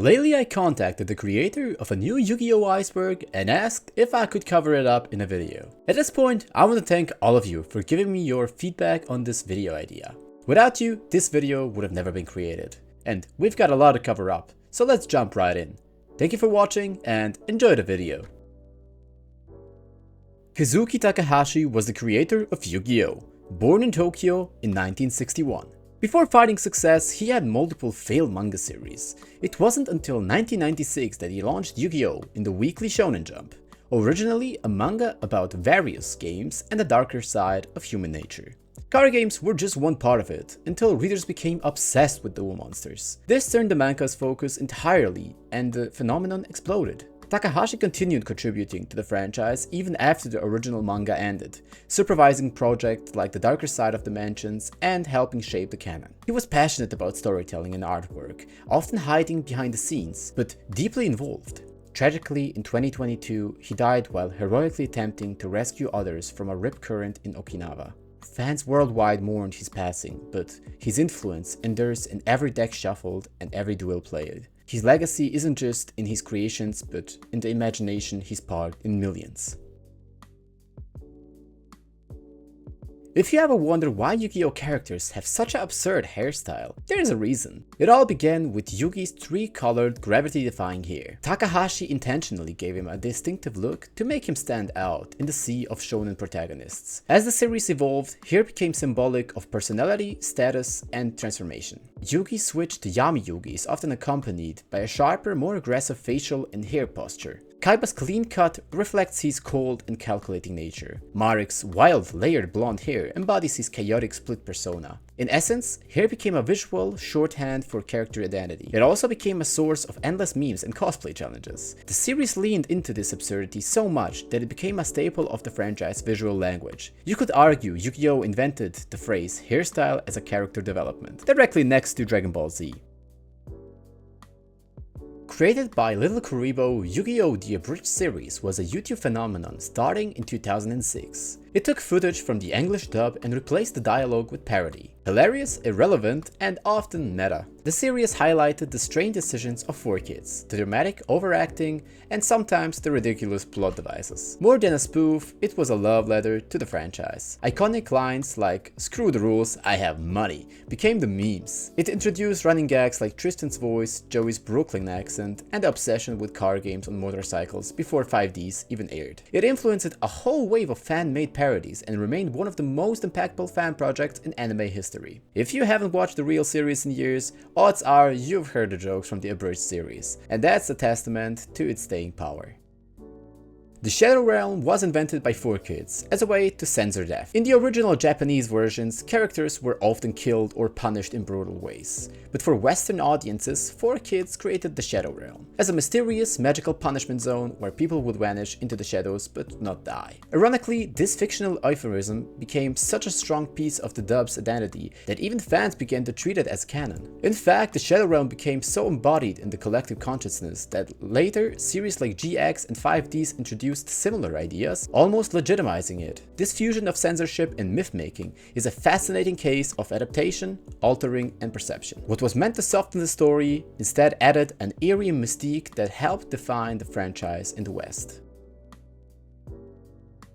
Lately I contacted the creator of a new YuGiOh Ice Berg and asked if I could cover it up in a video. At this point, I want to thank all of you for giving me your feedback on this video idea. Without you, this video would have never been created. And we've got a lot to cover up, so let's jump right in. Thank you for watching and enjoy the video. Kazuki Takahashi was the creator of YuGiOh, born in Tokyo in 1961. Before finding success, he had multiple failed manga series. It wasn't until 1996 that he launched YuGiOh in the Weekly Shonen Jump, originally a manga about various games and the darker side of human nature. Card games were just one part of it, until readers became obsessed with duel monsters. This turned the manga's focus entirely, and the phenomenon exploded. Takahashi continued contributing to the franchise even after the original manga ended, supervising projects like The Darker Side of Dimensions and helping shape the canon. He was passionate about storytelling and artwork, often hiding behind the scenes, but deeply involved. Tragically, in 2022, he died while heroically attempting to rescue others from a rip current in Okinawa. Fans worldwide mourned his passing, but his influence endures in every deck shuffled and every duel played. His legacy isn't just in his creations, but in the imagination he sparked in millions. If you ever wonder why YuGiOh characters have such an absurd hairstyle, there is a reason. It all began with Yugi's 3-colored gravity-defying hair. Takahashi intentionally gave him a distinctive look to make him stand out in the sea of shonen protagonists. As the series evolved, hair became symbolic of personality, status, and transformation. Yugi's switch to Yami Yugi is often accompanied by a sharper, more aggressive facial and hair posture. Kaiba's clean cut reflects his cold and calculating nature. Marek's wild, layered blonde hair embodies his chaotic split persona. In essence, hair became a visual shorthand for character identity. It also became a source of endless memes and cosplay challenges. The series leaned into this absurdity so much that it became a staple of the franchise's visual language. You could argue YuGiOh invented the phrase hairstyle as a character development, directly next to Dragon Ball Z. Created by Little Kuribo, YuGiOh The Abridged series was a YouTube phenomenon starting in 2006. It took footage from the English dub and replaced the dialogue with parody. Hilarious, irrelevant, and often meta. The series highlighted the strange decisions of 4Kids, the dramatic overacting, and sometimes the ridiculous plot devices. More than a spoof, it was a love letter to the franchise. Iconic lines like "Screw the rules, I have money" became the memes. It introduced running gags like Tristan's voice, Joey's Brooklyn accent, and the obsession with car games on motorcycles before 5Ds even aired. It influenced a whole wave of fan-made parodies and remained one of the most impactful fan projects in anime history. If you haven't watched the real series in years, odds are you've heard the jokes from the Abridged series, and that's a testament to its staying power. The Shadow Realm was invented by 4Kids as a way to censor death. In the original Japanese versions, characters were often killed or punished in brutal ways. But for Western audiences, 4Kids created the Shadow Realm as a mysterious magical punishment zone where people would vanish into the shadows but not die. Ironically, this fictional euphemism became such a strong piece of the dub's identity that even fans began to treat it as canon. In fact, the Shadow Realm became so embodied in the collective consciousness that later, series like GX and 5Ds introduced similar ideas, almost legitimizing it. This fusion of censorship and myth-making is a fascinating case of adaptation, altering, and perception. What was meant to soften the story instead added an eerie mystique that helped define the franchise in the West.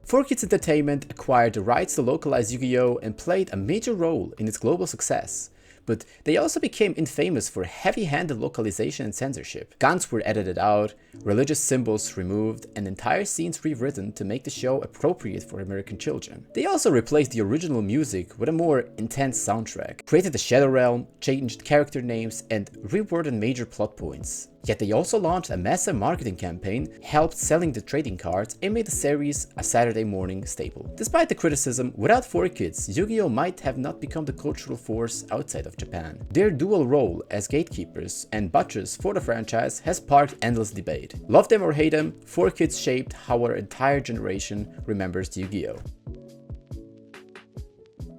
4Kids Entertainment acquired the rights to localize YuGiOh and played a major role in its global success. But they also became infamous for heavy-handed localization and censorship. Guns were edited out, religious symbols removed, and entire scenes rewritten to make the show appropriate for American children. They also replaced the original music with a more intense soundtrack, created the Shadow Realm, changed character names, and reworded major plot points. Yet they also launched a massive marketing campaign, helped selling the trading cards, and made the series a Saturday morning staple. Despite the criticism, without 4Kids, YuGiOh might have not become the cultural force outside of Japan. Their dual role as gatekeepers and butchers for the franchise has sparked endless debate. Love them or hate them, 4Kids shaped how our entire generation remembers YuGiOh.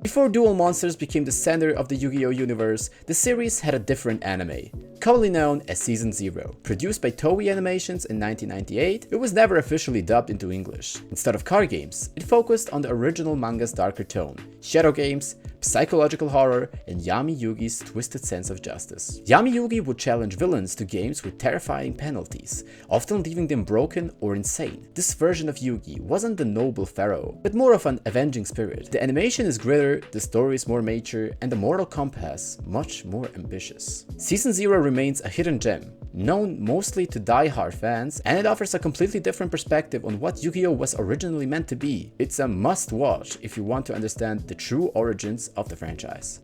Before Duel Monsters became the center of the YuGiOh universe, the series had a different anime. commonly known as Season 0. Produced by Toei Animations in 1998, it was never officially dubbed into English. Instead of card games, it focused on the original manga's darker tone, shadow games, psychological horror, and Yami Yugi's twisted sense of justice. Yami Yugi would challenge villains to games with terrifying penalties, often leaving them broken or insane. This version of Yugi wasn't the noble pharaoh, but more of an avenging spirit. The animation is grittier, the story is more mature, and the moral compass much more ambitious. Season 0 remains a hidden gem, known mostly to die-hard fans, and it offers a completely different perspective on what Yu-Gi-Oh was originally meant to be. It's a must-watch if you want to understand the true origins of the franchise.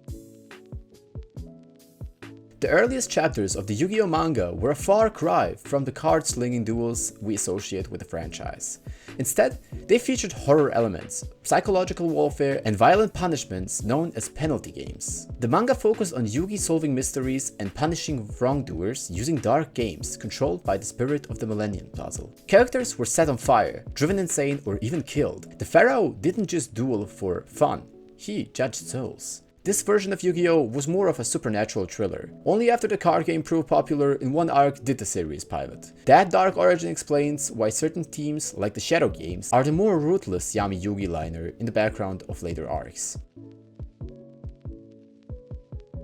The earliest chapters of the Yu-Gi-Oh manga were a far cry from the card-slinging duels we associate with the franchise. Instead, they featured horror elements, psychological warfare, and violent punishments known as penalty games. The manga focused on Yugi solving mysteries and punishing wrongdoers using dark games controlled by the spirit of the Millennium Puzzle. Characters were set on fire, driven insane, or even killed. The pharaoh didn't just duel for fun, he judged souls. This version of Yu-Gi-Oh was more of a supernatural thriller. Only after the card game proved popular in one arc did the series pivot. That dark origin explains why certain themes, like the Shadow games, are the more ruthless Yami Yugi liner in the background of later arcs.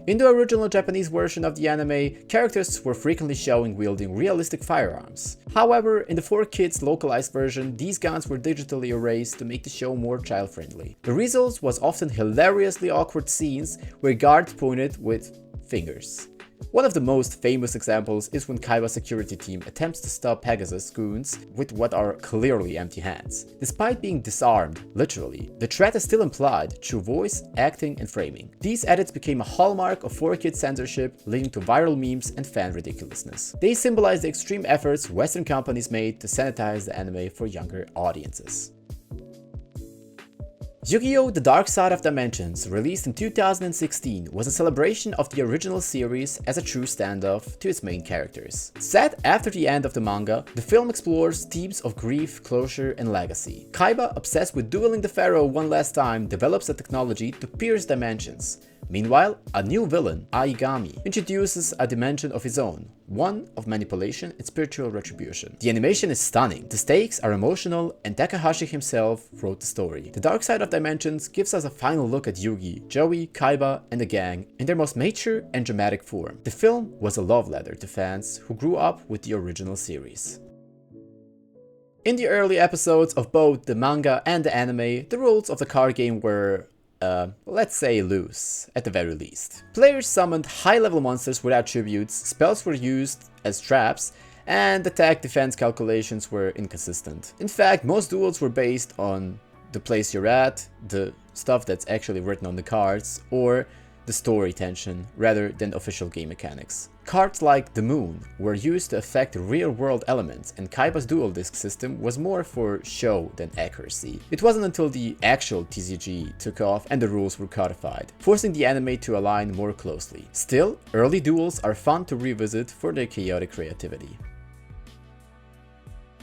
In the original Japanese version of the anime, characters were frequently shown wielding realistic firearms. However, in the 4Kids localized version, these guns were digitally erased to make the show more child-friendly. The result was often hilariously awkward scenes where guards pointed with fingers. One of the most famous examples is when Kaiba's security team attempts to stop Pegasus goons with what are clearly empty hands. Despite being disarmed, literally, the threat is still implied through voice, acting, and framing. These edits became a hallmark of 4Kids censorship, leading to viral memes and fan ridiculousness. They symbolize the extreme efforts Western companies made to sanitize the anime for younger audiences. YuGiOh The Dark Side of Dimensions, released in 2016, was a celebration of the original series as a true standoff to its main characters. Set after the end of the manga, the film explores themes of grief, closure, and legacy. Kaiba, obsessed with dueling the pharaoh one last time, develops a technology to pierce dimensions. Meanwhile, a new villain, Aigami, introduces a dimension of his own, one of manipulation and spiritual retribution. The animation is stunning, the stakes are emotional, and Takahashi himself wrote the story. The Dark Side of Dimensions gives us a final look at Yugi, Joey, Kaiba, and the gang in their most mature and dramatic form. The film was a love letter to fans who grew up with the original series. In the early episodes of both the manga and the anime, the rules of the card game were let's say loose, at the very least. Players summoned high-level monsters with attributes, spells were used as traps, and attack-defense calculations were inconsistent. In fact, most duels were based on the place you're at, the stuff that's actually written on the cards, or the story tension, rather than official game mechanics. Cards like the Moon were used to affect real-world elements, and Kaiba's dual disc system was more for show than accuracy. It wasn't until the actual TCG took off and the rules were codified, forcing the anime to align more closely. Still, early duels are fun to revisit for their chaotic creativity.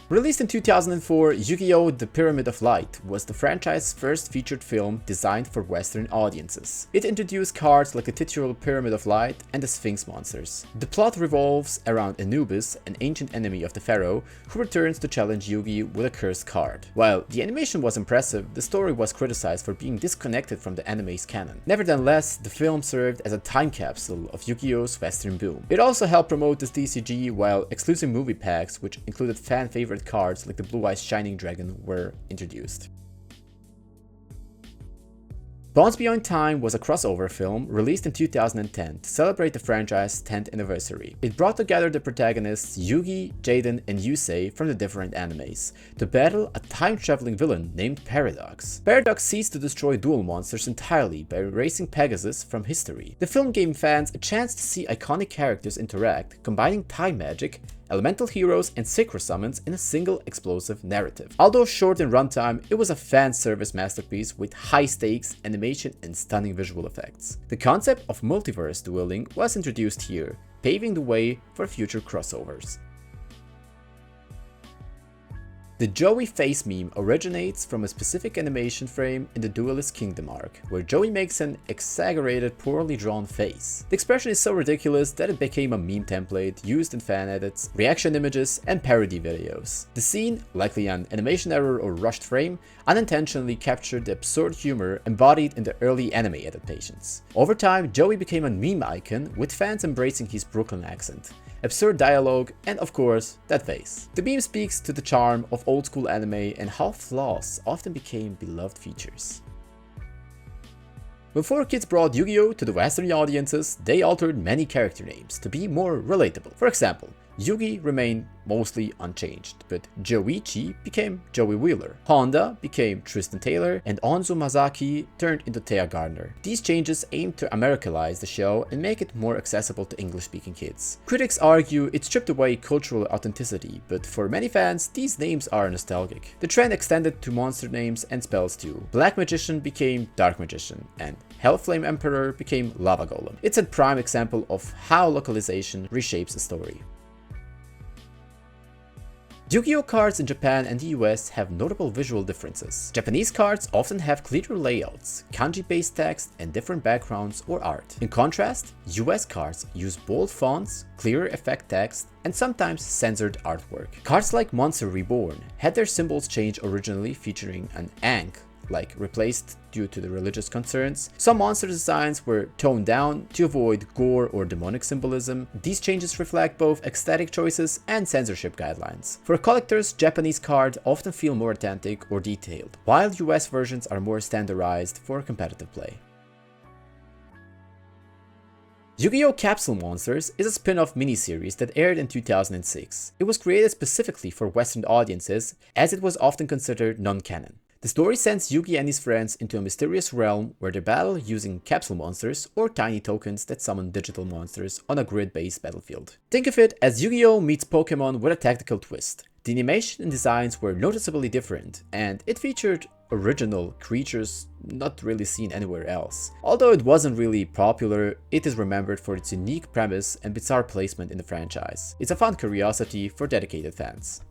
Released in 2004, Yu-Gi-Oh! The Pyramid of Light was the franchise's first featured film designed for Western audiences. It introduced cards like the titular Pyramid of Light and the Sphinx monsters. The plot revolves around Anubis, an ancient enemy of the pharaoh, who returns to challenge Yugi with a cursed card. While the animation was impressive, the story was criticized for being disconnected from the anime's canon. Nevertheless, the film served as a time capsule of Yu-Gi-Oh's Western boom. It also helped promote the TCG, while exclusive movie packs, which included fan-favorite cards like the Blue Eyes Shining Dragon, were introduced. Bonds Beyond Time was a crossover film released in 2010 to celebrate the franchise's 10th anniversary. It brought together the protagonists Yugi, Jaden, and Yusei from the different animes to battle a time-traveling villain named Paradox. Paradox seeks to destroy duel monsters entirely by erasing Pegasus from history. The film gave fans a chance to see iconic characters interact, combining time magic, elemental heroes, and synchro summons in a single explosive narrative. Although short in runtime, it was a fan service masterpiece with high stakes, animation, and stunning visual effects. The concept of multiverse dueling was introduced here, paving the way for future crossovers. The Joey face meme originates from a specific animation frame in the Duelist Kingdom arc, where Joey makes an exaggerated, poorly drawn face. The expression is so ridiculous that it became a meme template used in fan edits, reaction images, and parody videos. The scene, likely an animation error or rushed frame, unintentionally captured the absurd humor embodied in the early anime adaptations. Over time, Joey became a meme icon, with fans embracing his Brooklyn accent, absurd dialogue, and of course, that face. The meme speaks to the charm of old school anime and how flaws often became beloved features. When 4Kids brought Yu-Gi-Oh to the Western audiences, they altered many character names to be more relatable. For example, Yugi remained mostly unchanged, but Joichi became Joey Wheeler, Honda became Tristan Taylor, and Onzo Masaki turned into Thea Gardner. These changes aim to Americanize the show and make it more accessible to English-speaking kids. Critics argue it stripped away cultural authenticity, but for many fans, these names are nostalgic. The trend extended to monster names and spells too. Black Magician became Dark Magician, and Hellflame Emperor became Lava Golem. It's a prime example of how localization reshapes a story. Yu-Gi-Oh cards in Japan and the US have notable visual differences. Japanese cards often have clearer layouts, kanji-based text, and different backgrounds or art. In contrast, US cards use bold fonts, clearer effect text, and sometimes censored artwork. Cards like Monster Reborn had their symbols changed, originally featuring an ankh, replaced due to the religious concerns. Some monster designs were toned down to avoid gore or demonic symbolism. These changes reflect both aesthetic choices and censorship guidelines. For collectors, Japanese cards often feel more authentic or detailed, while US versions are more standardized for competitive play. Yu-Gi-Oh! Capsule Monsters is a spin-off miniseries that aired in 2006. It was created specifically for Western audiences, as it was often considered non-canon. The story sends Yugi and his friends into a mysterious realm where they battle using capsule monsters, or tiny tokens that summon digital monsters on a grid-based battlefield. Think of it as Yu-Gi-Oh! Meets Pokemon with a tactical twist. The animation and designs were noticeably different, and it featured original creatures not really seen anywhere else. Although it wasn't really popular, it is remembered for its unique premise and bizarre placement in the franchise. It's a fun curiosity for dedicated fans.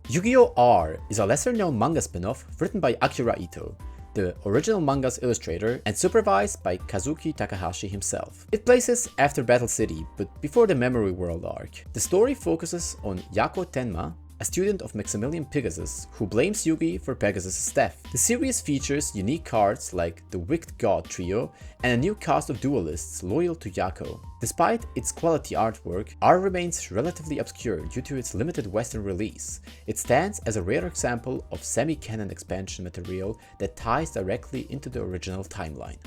YuGiOh R is a lesser-known manga spin-off written by Akira Ito, the original manga's illustrator, and supervised by Kazuki Takahashi himself. It places after Battle City, but before the Memory World arc. The story focuses on Yako Tenma, a student of Maximilian Pegasus, who blames Yugi for Pegasus' death. The series features unique cards like the Wicked God Trio and a new cast of duelists loyal to Yako. Despite its quality artwork, R remains relatively obscure due to its limited Western release. It stands as a rare example of semi-canon expansion material that ties directly into the original timeline.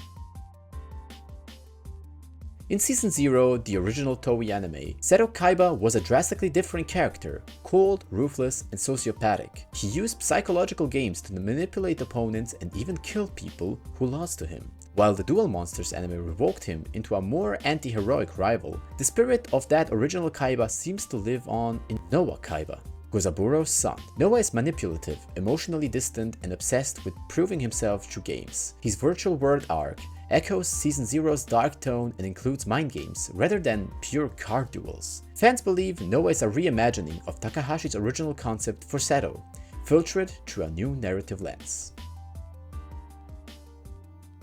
In Season 0, the original Toei anime, Seto Kaiba was a drastically different character, cold, ruthless, and sociopathic. He used psychological games to manipulate opponents and even kill people who lost to him. While the Duel Monsters anime revoked him into a more anti-heroic rival, the spirit of that original Kaiba seems to live on in Noah Kaiba, Gozaburo's son. Noah is manipulative, emotionally distant, and obsessed with proving himself through games. His virtual world arc echoes Season 0's dark tone and includes mind games rather than pure card duels. Fans believe Noah is a reimagining of Takahashi's original concept for Seto, filtered through a new narrative lens.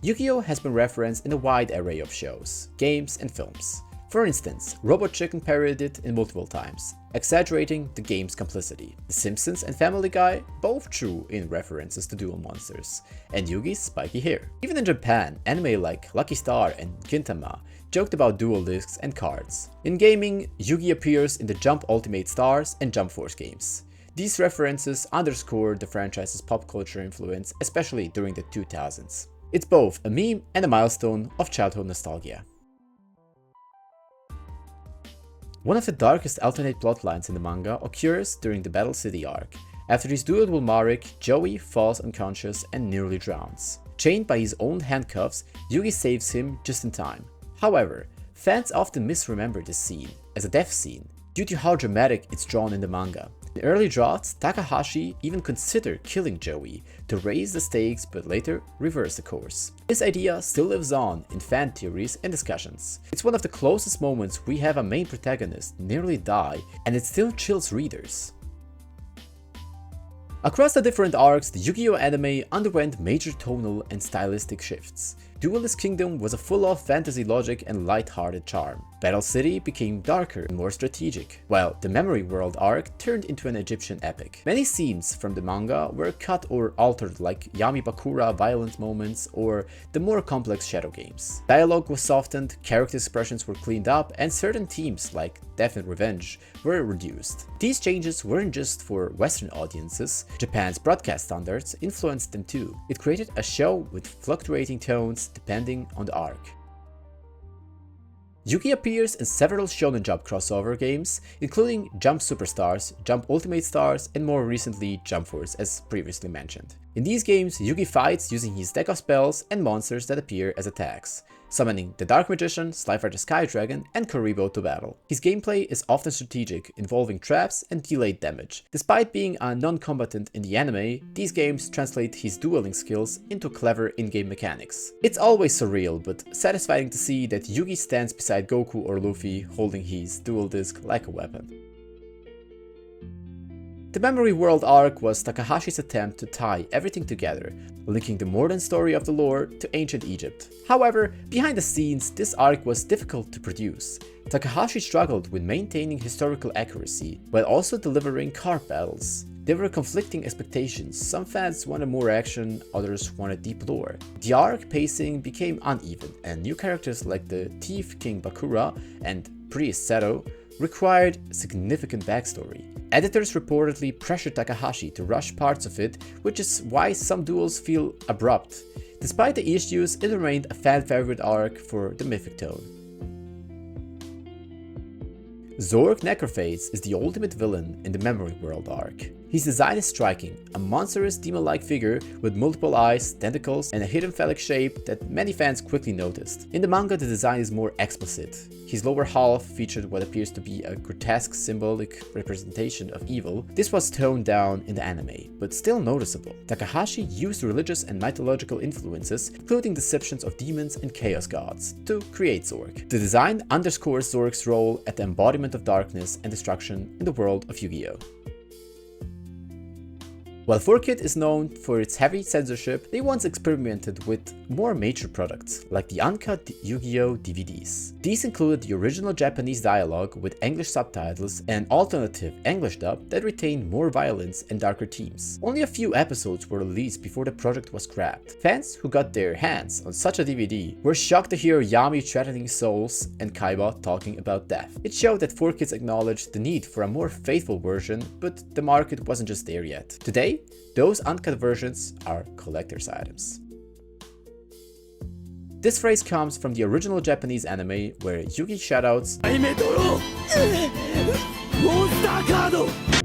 Yu-Gi-Oh! Has been referenced in a wide array of shows, games, and films. For instance, Robot Chicken parodied it in multiple times, exaggerating the game's complicity. The Simpsons and Family Guy both drew in references to Duel Monsters, and Yugi's spiky hair. Even in Japan, anime like Lucky Star and Gintama joked about duel discs and cards. In gaming, Yugi appears in the Jump Ultimate Stars and Jump Force games. These references underscore the franchise's pop culture influence, especially during the 2000s. It's both a meme and a milestone of childhood nostalgia. One of the darkest alternate plotlines in the manga occurs during the Battle City arc. After his duel with Marik, Joey falls unconscious and nearly drowns. Chained by his own handcuffs, Yugi saves him just in time. However, fans often misremember this scene as a death scene due to how dramatic it's drawn in the manga. In early drafts, Takahashi even considered killing Joey to raise the stakes, but later reversed the course. This idea still lives on in fan theories and discussions. It's one of the closest moments we have a main protagonist nearly die, and it still chills readers. Across the different arcs, the YuGiOh anime underwent major tonal and stylistic shifts. Duelist Kingdom was a full-of fantasy logic and light-hearted charm. Battle City became darker and more strategic, while the Memory World arc turned into an Egyptian epic. Many scenes from the manga were cut or altered, like Yami Bakura violent moments or the more complex Shadow games. Dialogue was softened, character expressions were cleaned up, and certain themes like death and revenge were reduced. These changes weren't just for Western audiences. Japan's broadcast standards influenced them too. It created a show with fluctuating tones depending on the arc. Yugi appears in several Shonen Jump crossover games, including Jump Superstars, Jump Ultimate Stars, and more recently Jump Force, as previously mentioned. In these games, Yugi fights using his deck of spells and monsters that appear as attacks, summoning the Dark Magician, Slifer Sky Dragon, and Kuriboh to battle. His gameplay is often strategic, involving traps and delayed damage. Despite being a non-combatant in the anime, these games translate his dueling skills into clever in-game mechanics. It's always surreal, but satisfying to see that Yugi stands beside Goku or Luffy holding his dual disc like a weapon. The Memory World arc was Takahashi's attempt to tie everything together, linking the modern story of the lore to ancient Egypt. However, behind the scenes, this arc was difficult to produce. Takahashi struggled with maintaining historical accuracy, while also delivering card battles. There were conflicting expectations. Some fans wanted more action, others wanted deep lore. The arc pacing became uneven, and new characters like the Thief King Bakura and Priest Seto required significant backstory. Editors reportedly pressured Takahashi to rush parts of it, which is why some duels feel abrupt. Despite the issues, it remained a fan-favorite arc for the mythic tone. Zorg Necrophase is the ultimate villain in the Memory World arc. His design is striking, a monstrous demon-like figure with multiple eyes, tentacles, and a hidden phallic shape that many fans quickly noticed. In the manga, the design is more explicit. His lower half featured what appears to be a grotesque symbolic representation of evil. This was toned down in the anime, but still noticeable. Takahashi used religious and mythological influences, including depictions of demons and chaos gods, to create Zorg. The design underscores Zorg's role as the embodiment of darkness and destruction in the world of YuGiOh. While 4Kit is known for its heavy censorship, they once experimented with more mature products, like the uncut YuGiOh DVDs. These included the original Japanese dialogue with English subtitles and alternative English dub that retained more violence and darker themes. Only a few episodes were released before the project was scrapped. Fans who got their hands on such a DVD were shocked to hear Yami threatening souls and Kaiba talking about death. It showed that 4Kids acknowledged the need for a more faithful version, but the market wasn't just there yet. Today, those uncut versions are collector's items. This phrase comes from the original Japanese anime where Yugi shoutouts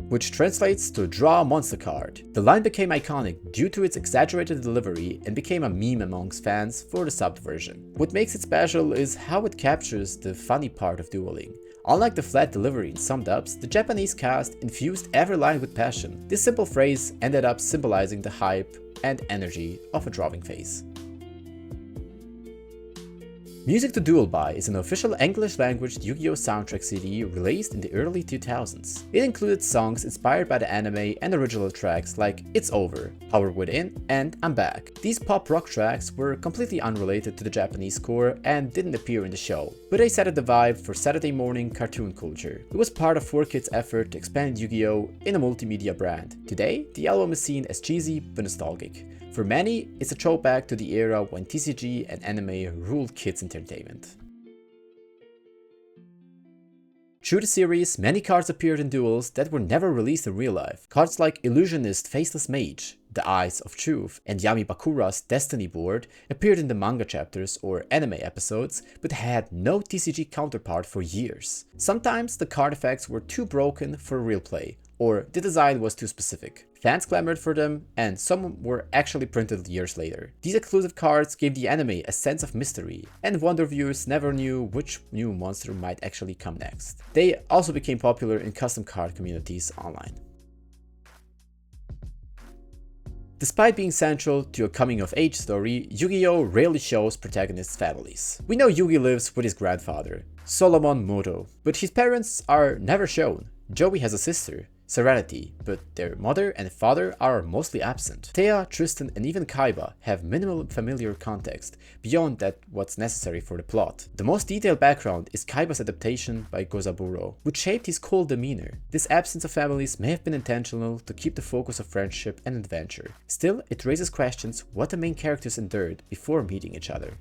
which translates to draw a monster card. The line became iconic due to its exaggerated delivery and became a meme amongst fans for the subbed version. What makes it special is how it captures the funny part of dueling. Unlike the flat delivery in some dubs, the Japanese cast infused every line with passion. This simple phrase ended up symbolizing the hype and energy of a drawing face. Music to Duel By is an official English-language YuGiOh soundtrack CD released in the early 2000s. It included songs inspired by the anime and original tracks like It's Over, Power Within, and I'm Back. These pop-rock tracks were completely unrelated to the Japanese score and didn't appear in the show, but they set the vibe for Saturday morning cartoon culture. It was part of 4Kids' effort to expand YuGiOh in a multimedia brand. Today, the album is seen as cheesy but nostalgic. For many, it's a throwback to the era when TCG and anime ruled kids' entertainment. Through the series, many cards appeared in duels that were never released in real life. Cards like Illusionist Faceless Mage, The Eyes of Truth, and Yami Bakura's Destiny board appeared in the manga chapters or anime episodes, but had no TCG counterpart for years. Sometimes the card effects were too broken for real play, or the design was too specific. Fans clamored for them, and some were actually printed years later. These exclusive cards gave the anime a sense of mystery, and Wonder viewers never knew which new monster might actually come next. They also became popular in custom card communities online. Despite being central to a coming-of-age story, YuGiOh rarely shows protagonists' families. We know Yugi lives with his grandfather, Solomon Moto, but his parents are never shown. Joey has a sister, Serenity, but their mother and father are mostly absent. Thea, Tristan, and even Kaiba have minimal familiar context, beyond that what's necessary for the plot. The most detailed background is Kaiba's adaptation by Gozaburo, which shaped his cold demeanor. This absence of families may have been intentional to keep the focus of friendship and adventure. Still, it raises questions what the main characters endured before meeting each other.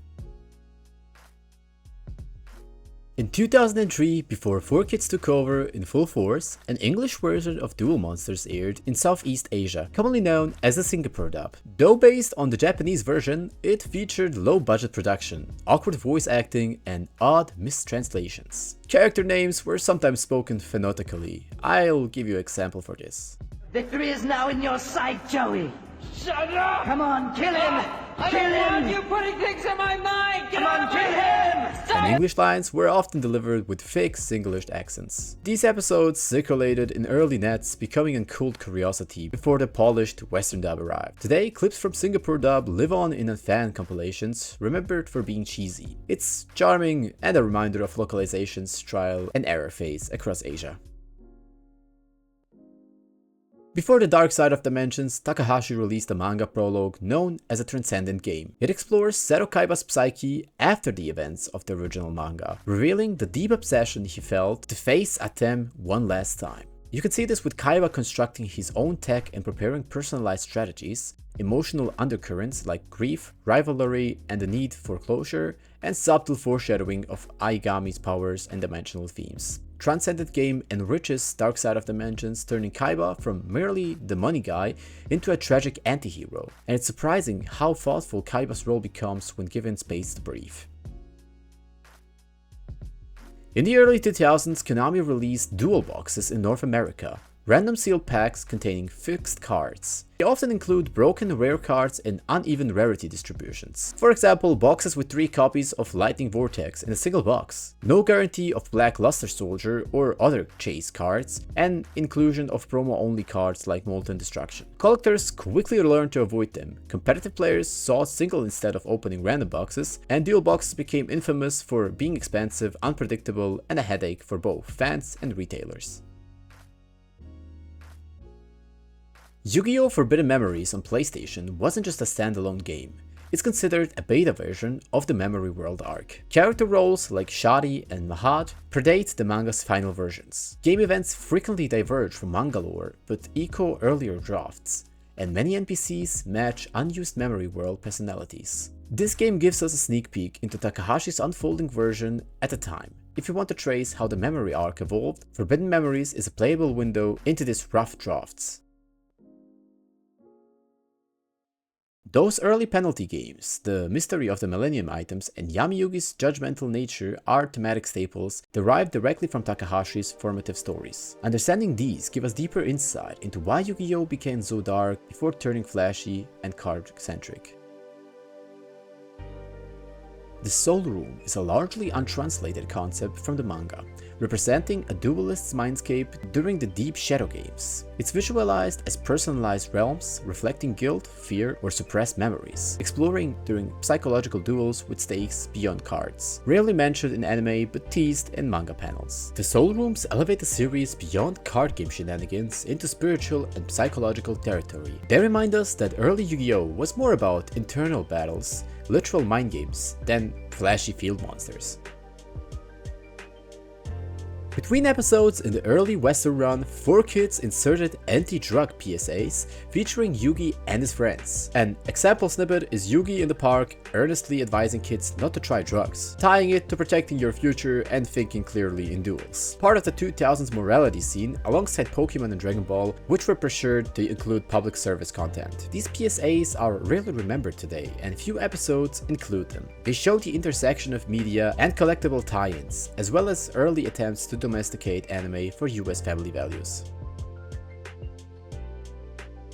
In 2003, before 4Kids took over in full force, an English version of Duel Monsters aired in Southeast Asia, commonly known as the Singapore dub. Though based on the Japanese version, it featured low-budget production, awkward voice acting, and odd mistranslations. Character names were sometimes spoken phonetically. I'll give you an example for this. Victory is now in your sight, Joey! Shut up! Come on, kill him! I Kill don't want him! you putting things in my mind! Get Come on, out of kill my him! head! Stop! And English lines were often delivered with fake Singlish accents. These episodes circulated in early nets, becoming a cult curiosity before the polished Western dub arrived. Today, clips from Singapore dub live on in fan compilations, remembered for being cheesy. It's charming and a reminder of localization's trial and error phase across Asia. Before the Dark Side of Dimensions, Takahashi released a manga prologue known as a Transcendent Game. It explores Zero Kaiba's psyche after the events of the original manga, revealing the deep obsession he felt to face Atem one last time. You can see this with Kaiba constructing his own tech and preparing personalized strategies, emotional undercurrents like grief, rivalry, and the need for closure, and subtle foreshadowing of Aigami's powers and dimensional themes. Transcendent Game enriches Dark Side of Dimensions, turning Kaiba from merely the money guy into a tragic anti-hero, and it's surprising how thoughtful Kaiba's role becomes when given space to breathe. In the early 2000s, Konami released dual boxes in North America, random sealed packs containing fixed cards. They often include broken rare cards and uneven rarity distributions. For example, boxes with 3 copies of Lightning Vortex in a single box, no guarantee of Black Luster Soldier or other chase cards, and inclusion of promo-only cards like Molten Destruction. Collectors quickly learned to avoid them. Competitive players sought single instead of opening random boxes, and dual boxes became infamous for being expensive, unpredictable, and a headache for both fans and retailers. YuGiOh Forbidden Memories on PlayStation wasn't just a standalone game. It's considered a beta version of the Memory World arc. Character roles like Shadi and Mahad predate the manga's final versions. Game events frequently diverge from manga lore, but echo earlier drafts, and many NPCs match unused Memory World personalities. This game gives us a sneak peek into Takahashi's unfolding version at the time. If you want to trace how the memory arc evolved, Forbidden Memories is a playable window into these rough drafts. Those early penalty games, the mystery of the Millennium items, and Yami Yugi's judgmental nature are thematic staples derived directly from Takahashi's formative stories. Understanding these give us deeper insight into why YuGiOh became so dark before turning flashy and card-centric. The Soul Room is a largely untranslated concept from the manga, representing a duelist's mindscape during the Deep Shadow games. It's visualized as personalized realms reflecting guilt, fear, or suppressed memories, exploring during psychological duels with stakes beyond cards. Rarely mentioned in anime but teased in manga panels. The Soul Rooms elevate the series beyond card game shenanigans into spiritual and psychological territory. They remind us that early YuGiOh was more about internal battles, literal mind games, than flashy field monsters. Between episodes in the early Western run, 4Kids inserted anti-drug PSAs featuring Yugi and his friends. An example snippet is Yugi in the park earnestly advising kids not to try drugs, tying it to protecting your future and thinking clearly in duels. Part of the 2000s morality scene alongside Pokemon and Dragon Ball, which were pressured to include public service content. These PSAs are rarely remembered today, and few episodes include them. They show the intersection of media and collectible tie-ins, as well as early attempts to domesticate anime for US family values.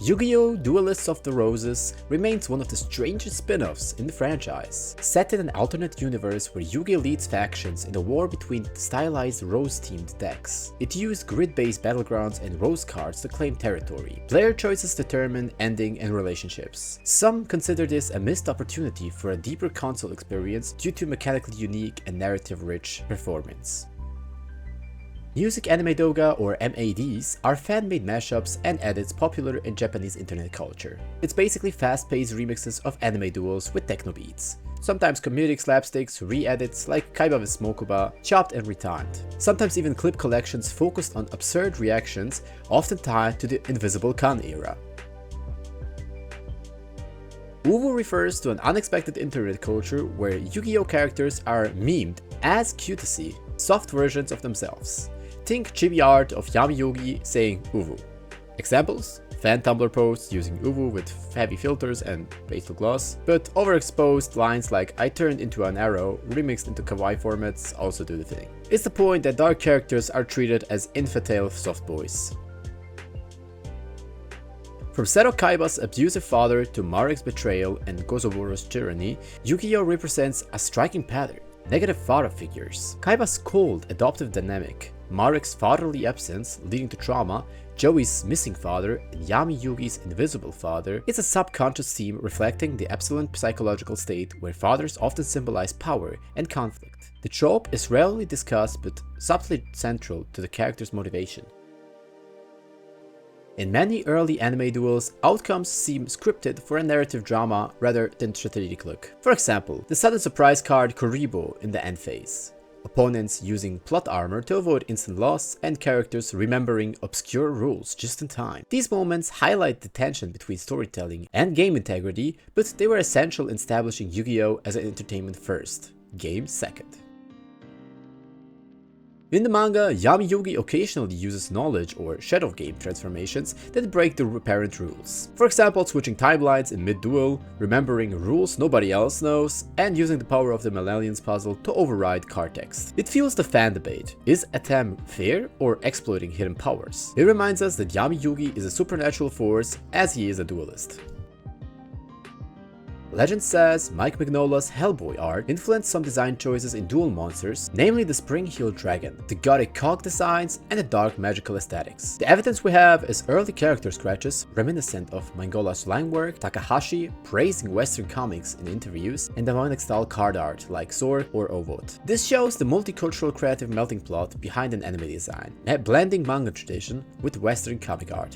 YuGiOh Duelists of the Roses remains one of the strangest spin-offs in the franchise. Set in an alternate universe where Yugi leads factions in a war between stylized rose-themed decks. It used grid-based battlegrounds and rose cards to claim territory. Player choices determine ending and relationships. Some consider this a missed opportunity for a deeper console experience due to mechanically unique and narrative-rich performance. Music anime doga, or MADs, are fan-made mashups and edits popular in Japanese internet culture. It's basically fast-paced remixes of anime duels with techno beats. Sometimes comedic slapsticks, re-edits like Kaiba with Smokuba, chopped and retimed. Sometimes even clip collections focused on absurd reactions, often tied to the Invisible Khan era. Uwu refers to an unexpected internet culture where Yu-Gi-Oh characters are memed as cutesy, soft versions of themselves. Think chibi art of Yami Yugi saying Uwu. Examples? Fan Tumblr posts using Uwu with heavy filters and pastel gloss, but overexposed lines like I turned into an arrow remixed into kawaii formats also do the thing. It's the point that dark characters are treated as infantile soft boys. From Seto Kaiba's abusive father to Marek's betrayal and Gozoburo's tyranny, Yu-Gi-Oh represents a striking pattern. Negative father figures. Kaiba's cold, adoptive dynamic, Marek's fatherly absence leading to trauma, Joey's missing father, and Yami Yugi's invisible father is a subconscious theme reflecting the absolute psychological state where fathers often symbolize power and conflict. The trope is rarely discussed but subtly central to the character's motivation. In many early anime duels, outcomes seem scripted for a narrative drama rather than strategic look. For example, the sudden surprise card Kuribo in the end phase. Opponents using plot armor to avoid instant loss, and characters remembering obscure rules just in time. These moments highlight the tension between storytelling and game integrity, but they were essential in establishing Yu-Gi-Oh as an entertainment first, game second. In the manga, Yami Yugi occasionally uses knowledge or shadow game transformations that break the apparent rules. For example, switching timelines in mid-duel, remembering rules nobody else knows, and using the power of the Millenniums puzzle to override card text. It fuels the fan debate. Is Atem fair or exploiting hidden powers? It reminds us that Yami Yugi is a supernatural force as he is a duelist. Legend says Mike Mignola's Hellboy art influenced some design choices in duel monsters, namely the spring-heeled dragon, the gothic cog designs, and the dark magical aesthetics. The evidence we have is early character scratches reminiscent of Mangola's slang work, Takahashi praising Western comics in interviews, and demonic-style card art like Sword or Ovot. This shows the multicultural creative melting plot behind an anime design, blending manga tradition with Western comic art.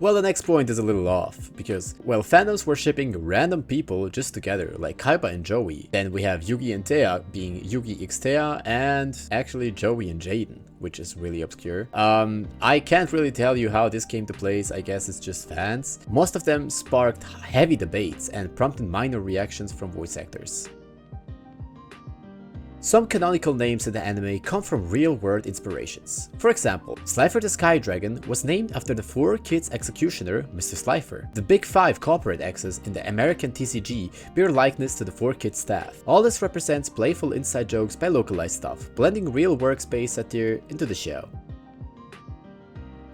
Well, the next point is a little off, because, well, fandoms were shipping random people just together, like Kaiba and Joey. Then we have Yugi and Thea being Yugi x Thea, and actually Joey and Jaden, which is really obscure. I can't really tell you how this came to place, I guess it's just fans. Most of them sparked heavy debates and prompted minor reactions from voice actors. Some canonical names in the anime come from real-world inspirations. For example, Slifer the Sky Dragon was named after the 4Kids executioner, Mr. Slifer. The Big 5 corporate X's in the American TCG bear likeness to the 4Kids staff. All this represents playful inside jokes by localized stuff, blending real workspace satire into the show.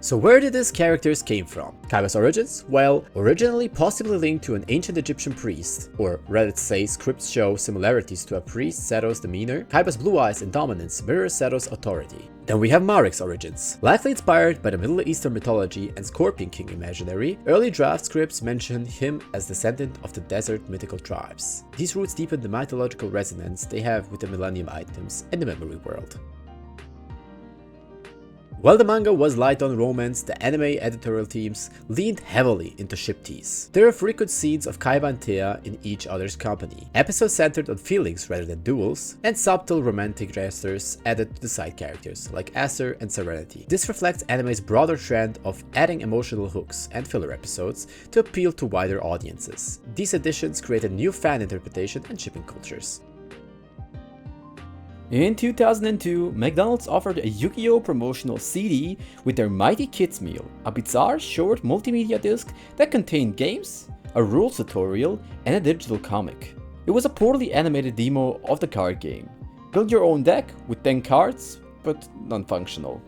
So where did these characters came from? Kaiba's origins? Well, originally possibly linked to an ancient Egyptian priest, or rather to say scripts show similarities to a priest Seto's demeanor, Kaiba's blue eyes and dominance mirror Seto's authority. Then we have Marek's origins. Likely inspired by the Middle Eastern mythology and Scorpion King imaginary, early draft scripts mention him as descendant of the desert mythical tribes. These roots deepen the mythological resonance they have with the Millennium items and the memory world. While the manga was light on romance, the anime editorial teams leaned heavily into ship tease. There are frequent scenes of Kaiba and Thea in each other's company, episodes centered on feelings rather than duels, and subtle romantic gestures added to the side characters like Acer and Serenity. This reflects anime's broader trend of adding emotional hooks and filler episodes to appeal to wider audiences. These additions created new fan interpretation and shipping cultures. In 2002, McDonald's offered a Yu-Gi-Oh promotional CD with their Mighty Kids Meal, a bizarre short multimedia disc that contained games, a rules tutorial, and a digital comic. It was a poorly animated demo of the card game. Build your own deck with 10 cards, but non-functional.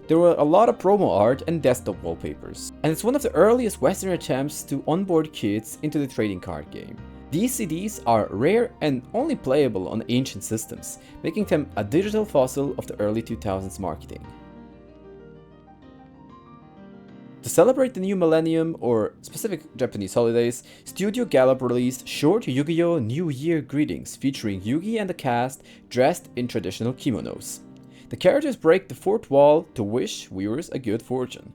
There were a lot of promo art and desktop wallpapers, and it's one of the earliest Western attempts to onboard kids into the trading card game. These CDs are rare and only playable on ancient systems, making them a digital fossil of the early 2000s marketing. To celebrate the new millennium or specific Japanese holidays, Studio Gallop released short YuGiOh New Year greetings featuring Yugi and the cast dressed in traditional kimonos. The characters break the fourth wall to wish viewers a good fortune.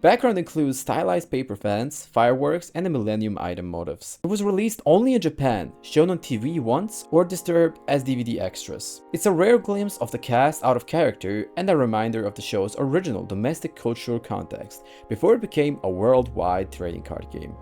Background includes stylized paper fans, fireworks, and the Millennium item motifs. It was released only in Japan, shown on TV once, or disturbed as DVD extras. It's a rare glimpse of the cast out of character and a reminder of the show's original domestic cultural context, before it became a worldwide trading card game.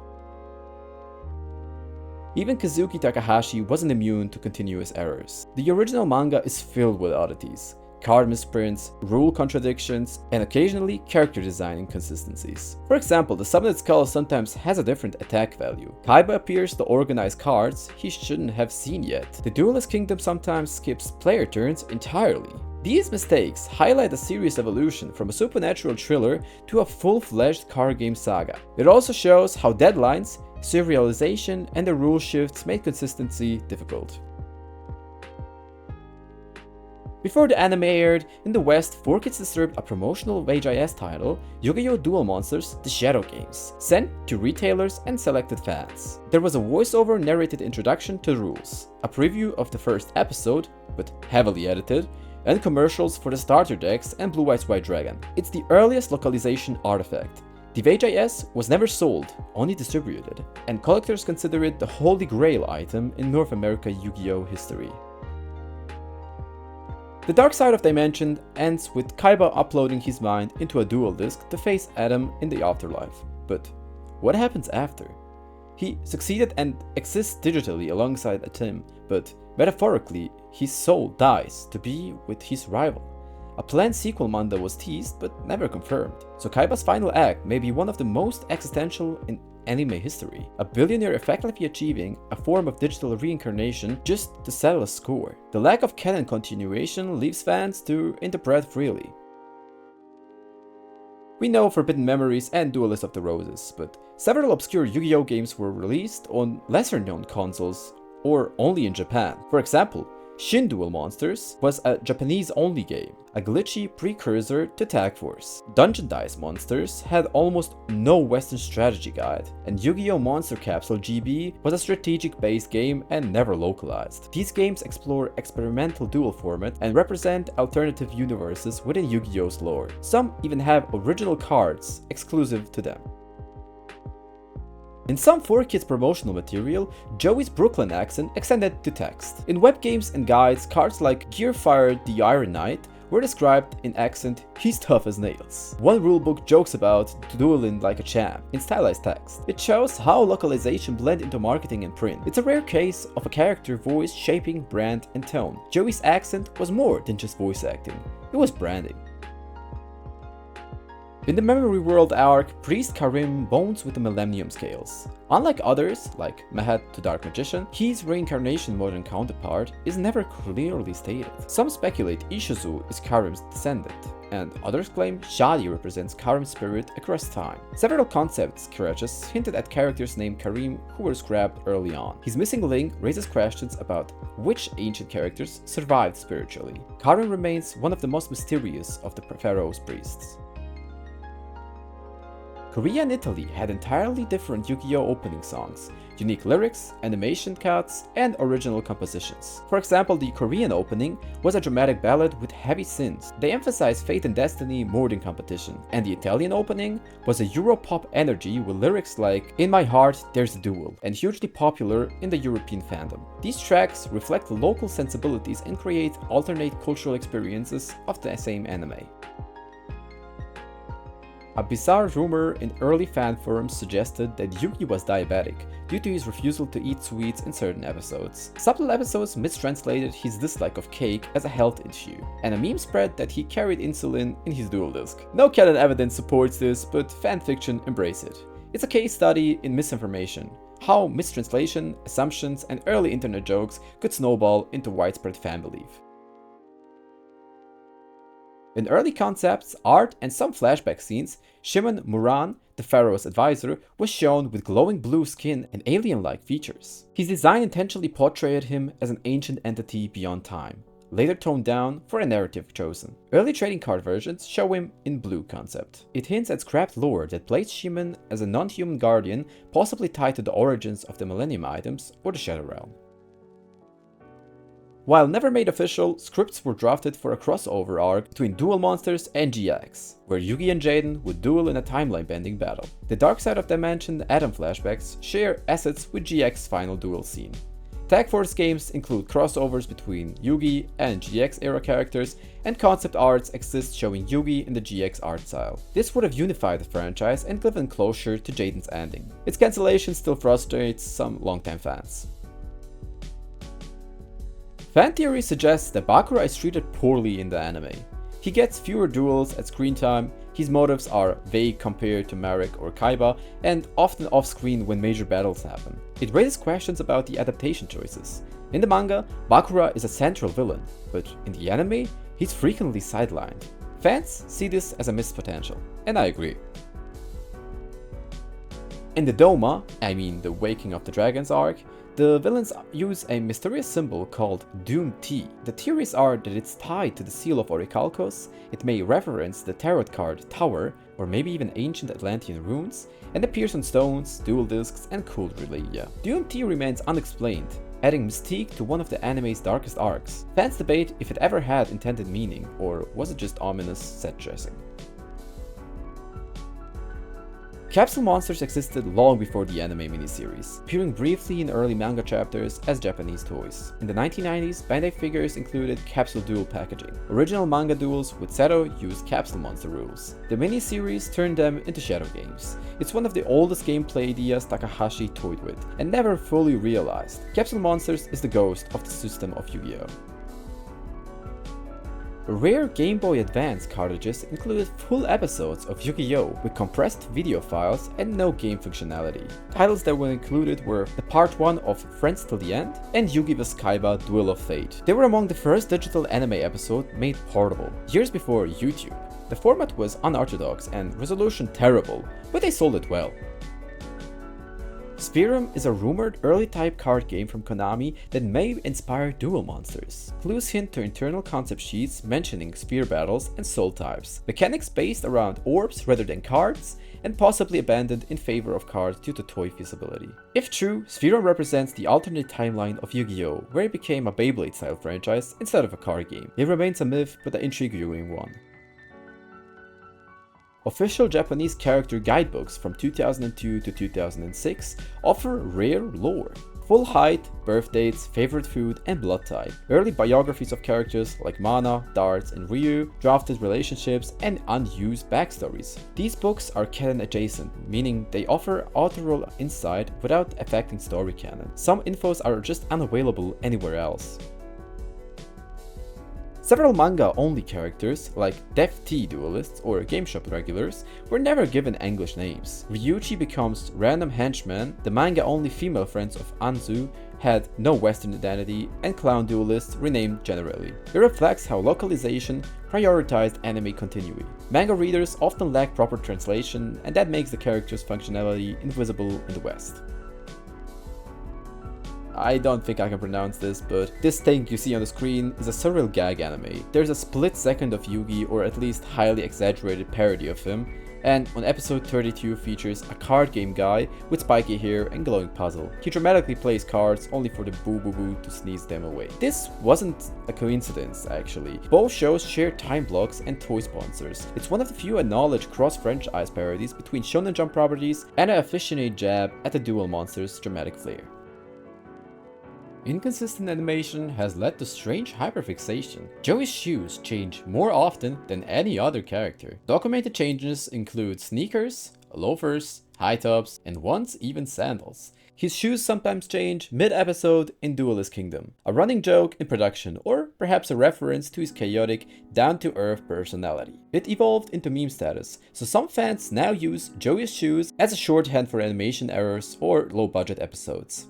Even Kazuki Takahashi wasn't immune to continuous errors. The original manga is filled with oddities. Card misprints, rule contradictions, and occasionally character design inconsistencies. For example, the summoned skull sometimes has a different attack value. Kaiba appears to organize cards he shouldn't have seen yet. The Duelist Kingdom sometimes skips player turns entirely. These mistakes highlight a serious evolution from a supernatural thriller to a full-fledged card game saga. It also shows how deadlines, serialization, and the rule shifts made consistency difficult. Before the anime aired, in the West, 4Kids disturbed a promotional YuGiOh title, YuGiOh Duel Monsters The Shadow Games, sent to retailers and selected fans. There was a voiceover narrated introduction to the rules, a preview of the first episode, but heavily edited, and commercials for the starter decks and Blue Eyes White Dragon. It's the earliest localization artifact. The YuGiOh was never sold, only distributed, and collectors consider it the holy grail item in North America YuGiOh history. The Dark Side of Dimension ends with Kaiba uploading his mind into a dual disc to face Adam in the afterlife. But what happens after? He succeeded and exists digitally alongside Atim, but metaphorically his soul dies to be with his rival. A planned sequel manga was teased but never confirmed, so Kaiba's final act may be one of the most existential in anime history, a billionaire effectively achieving a form of digital reincarnation just to settle a score. The lack of canon continuation leaves fans to interpret freely. We know Forbidden Memories and Duelist of the Roses, but several obscure YuGiOh games were released on lesser-known consoles or only in Japan. For example, Shin Duel Monsters was a Japanese-only game, a glitchy precursor to Tag Force. Dungeon Dice Monsters had almost no Western strategy guide, and YuGiOh Monster Capsule GB was a strategic-based game and never localized. These games explore experimental duel format and represent alternative universes within YuGiOh's lore. Some even have original cards exclusive to them. In some 4Kids promotional material, Joey's Brooklyn accent extended to text. In web games and guides, cards like Gearfire the Iron Knight were described in accent, "He's tough as nails." One rulebook jokes about dueling like a champ in stylized text. It shows how localization blend into marketing and print. It's a rare case of a character voice shaping brand and tone. Joey's accent was more than just voice acting, it was branding. In the Memory World arc, Priest Karim bones with the Millennium Scales. Unlike others, like Mahat the Dark Magician, his reincarnation modern counterpart is never clearly stated. Some speculate Ishizu is Karim's descendant, and others claim Shadi represents Karim's spirit across time. Several concept scratches hinted at characters named Karim who were scrapped early on. His missing link raises questions about which ancient characters survived spiritually. Karim remains one of the most mysterious of the Pharaoh's priests. Korea and Italy had entirely different YuGiOh opening songs, unique lyrics, animation cuts, and original compositions. For example, the Korean opening was a dramatic ballad with heavy synths. They emphasized fate and destiny more than competition. And the Italian opening was a Europop energy with lyrics like "In my heart there's a duel," and hugely popular in the European fandom. These tracks reflect local sensibilities and create alternate cultural experiences of the same anime. A bizarre rumor in early fan forums suggested that Yugi was diabetic due to his refusal to eat sweets in certain episodes. Subtle episodes mistranslated his dislike of cake as a health issue, and a meme spread that he carried insulin in his dual disc. No canon evidence supports this, but fanfiction embrace it. It's a case study in misinformation, how mistranslation, assumptions, and early internet jokes could snowball into widespread fan belief. In early concepts, art, and some flashback scenes, Shimon Moran, the pharaoh's advisor, was shown with glowing blue skin and alien-like features. His design intentionally portrayed him as an ancient entity beyond time, later toned down for a narrative chosen. Early trading card versions show him in blue concept. It hints at scrapped lore that placed Shimon as a non-human guardian, possibly tied to the origins of the Millennium items or the Shadow Realm. While never made official, scripts were drafted for a crossover arc between Duel Monsters and GX, where Yugi and Jaden would duel in a timeline-bending battle. The Dark Side of Dimension Adam flashbacks share assets with GX's final duel scene. Tag Force games include crossovers between Yugi and GX era characters, and concept arts exist showing Yugi in the GX art style. This would have unified the franchise and given closure to Jaden's ending. Its cancellation still frustrates some longtime fans. Fan theory suggests that Bakura is treated poorly in the anime. He gets fewer duels at screen time, his motives are vague compared to Marek or Kaiba, and often off-screen when major battles happen. It raises questions about the adaptation choices. In the manga, Bakura is a central villain, but in the anime, he's frequently sidelined. Fans see this as a missed potential, and I agree. In the Doma, I mean the Waking of the Dragons arc, the villains use a mysterious symbol called Doom T. The theories are that it's tied to the seal of Orichalcos, it may reference the tarot card Tower, or maybe even ancient Atlantean runes, and appears on stones, dual discs, and cool regalia. Doom T remains unexplained, adding mystique to one of the anime's darkest arcs. Fans debate if it ever had intended meaning, or was it just ominous set dressing. Capsule monsters existed long before the anime miniseries, appearing briefly in early manga chapters as Japanese toys. In the 1990s, Bandai figures included capsule duel packaging. Original manga duels with Seto used capsule monster rules. The miniseries turned them into shadow games. It's one of the oldest gameplay ideas Takahashi toyed with, and never fully realized. Capsule monsters is the ghost of the system of Yu-Gi-Oh! Rare Game Boy Advance cartridges included full episodes of YuGiOh with compressed video files and no game functionality. Titles that were included were the Part 1 of Friends Till the End and Yugi vs Kaiba Duel of Fate. They were among the first digital anime episodes made portable, years before YouTube. The format was unorthodox and resolution terrible, but they sold it well. Spherum is a rumored early type card game from Konami that may inspire Duel Monsters. Clues hint to internal concept sheets mentioning sphere battles and soul types. Mechanics based around orbs rather than cards, and possibly abandoned in favor of cards due to toy feasibility. If true, Spherum represents the alternate timeline of Yu-Gi-Oh! Where it became a Beyblade style franchise instead of a card game. It remains a myth, but an intriguing one. Official Japanese character guidebooks from 2002 to 2006 offer rare lore. Full height, birth dates, favorite food, and blood type. Early biographies of characters like Mana, Darts, and Ryu, drafted relationships, and unused backstories. These books are canon adjacent, meaning they offer authorial insight without affecting story canon. Some infos are just unavailable anywhere else. Several manga-only characters, like Def T duelists or Game Shop regulars, were never given English names. Ryuichi becomes Random Henchman, the manga-only female friends of Anzu had no Western identity, and Clown duelists renamed generally. It reflects how localization prioritized anime continuity. Manga readers often lack proper translation, and that makes the character's functionality invisible in the West. I don't think I can pronounce this, but this thing you see on the screen is a surreal gag anime. There's a split second of Yugi, or at least highly exaggerated parody of him, and on episode 32 features a card game guy with spiky hair and glowing puzzle. He dramatically plays cards only for the boo boo boo to sneeze them away. This wasn't a coincidence actually. Both shows share time blocks and toy sponsors. It's one of the few acknowledged cross-franchise parodies between Shonen Jump properties and an affectionate jab at the Duel Monsters' dramatic flair. Inconsistent animation has led to strange hyperfixation. Joey's shoes change more often than any other character. Documented changes include sneakers, loafers, high tops, and once even sandals. His shoes sometimes change mid-episode in Duelist Kingdom, a running joke in production, or perhaps a reference to his chaotic, down-to-earth personality. It evolved into meme status, so some fans now use Joey's shoes as a shorthand for animation errors or low-budget episodes.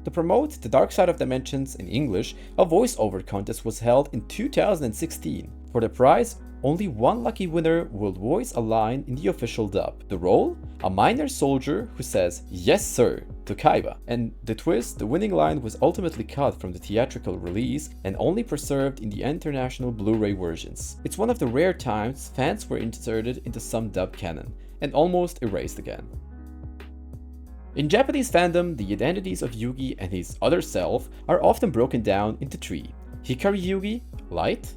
To promote The Dark Side of Dimensions in English, a voiceover contest was held in 2016. For the prize, only one lucky winner will voice a line in the official dub. The role? A minor soldier who says "Yes sir" to Kaiba. And the twist, the winning line was ultimately cut from the theatrical release and only preserved in the international Blu-ray versions. It's one of the rare times fans were inserted into some dub canon and almost erased again. In Japanese fandom, the identities of Yugi and his other self are often broken down into three: Hikari Yugi, light;